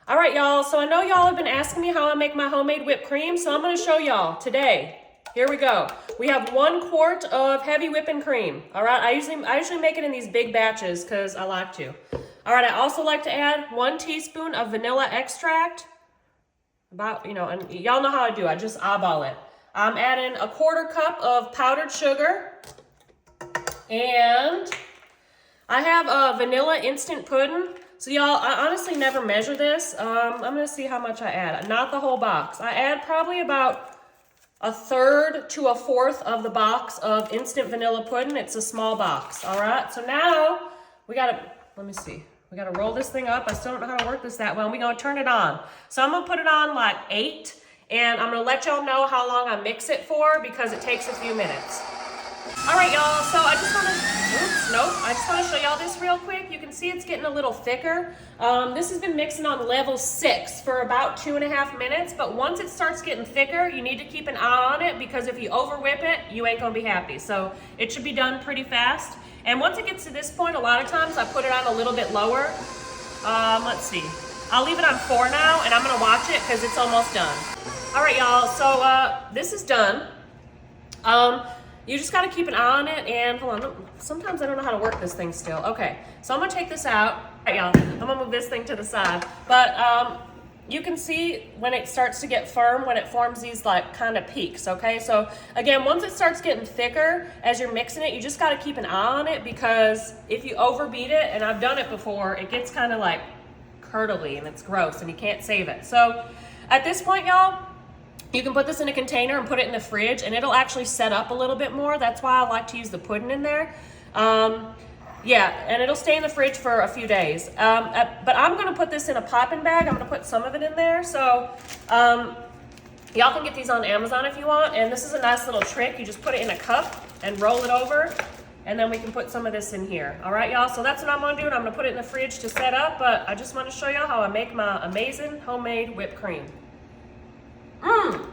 All right, y'all, so I know y'all have been asking me how I make my homemade whipped cream, so I'm gonna show y'all today. Here we go. We have 1 quart of heavy whipping cream. All right, I usually make it in these big batches because I like to. All right, I also like to add 1 teaspoon of vanilla extract. And y'all know how I do, I just eyeball it. I'm adding 1/4 cup of powdered sugar. And I have a vanilla instant pudding. So y'all, I honestly never measure this. I'm gonna see how much I add. Not the whole box. I add probably about 1/3 to 1/4 of the box of instant vanilla pudding. It's a small box, all right? So now we gotta, let me see. We gotta roll this thing up. I still don't know how to work this that well. We're gonna turn it on. So I'm gonna put it on like 8, and I'm gonna let y'all know how long I mix it for because it takes a few minutes. All right, y'all, so I just want to show y'all this real quick. You can see it's getting a little thicker. This has been mixing on level 6 for about 2.5 minutes, but once it starts getting thicker, you need to keep an eye on it because if you over whip it, you ain't gonna be happy. So it should be done pretty fast. And once it gets to this point, a lot of times I put it on a little bit lower. Let's see. I'll leave it on 4 now, and I'm gonna watch it because it's almost done. All right, y'all, so this is done. You just gotta keep an eye on it, and hold on, sometimes I don't know how to work this thing still. Okay, so I'm gonna take this out. All right, y'all, I'm gonna move this thing to the side. But you can see when it starts to get firm, when it forms these like kind of peaks, okay? So again, once it starts getting thicker, as you're mixing it, you just gotta keep an eye on it because if you overbeat it, and I've done it before, it gets kind of like curdly and it's gross and you can't save it. So at this point, y'all, you can put this in a container and put it in the fridge and it'll actually set up a little bit more. That's why I like to use the pudding in there. Yeah, and it'll stay in the fridge for a few days. But I'm gonna put this in a popping bag. I'm gonna put some of it in there. So y'all can get these on Amazon if you want. And this is a nice little trick. You just put it in a cup and roll it over. And then we can put some of this in here. All right, y'all, so that's what I'm gonna do. And I'm gonna put it in the fridge to set up. But I just wanna show y'all how I make my amazing homemade whipped cream. Mmm.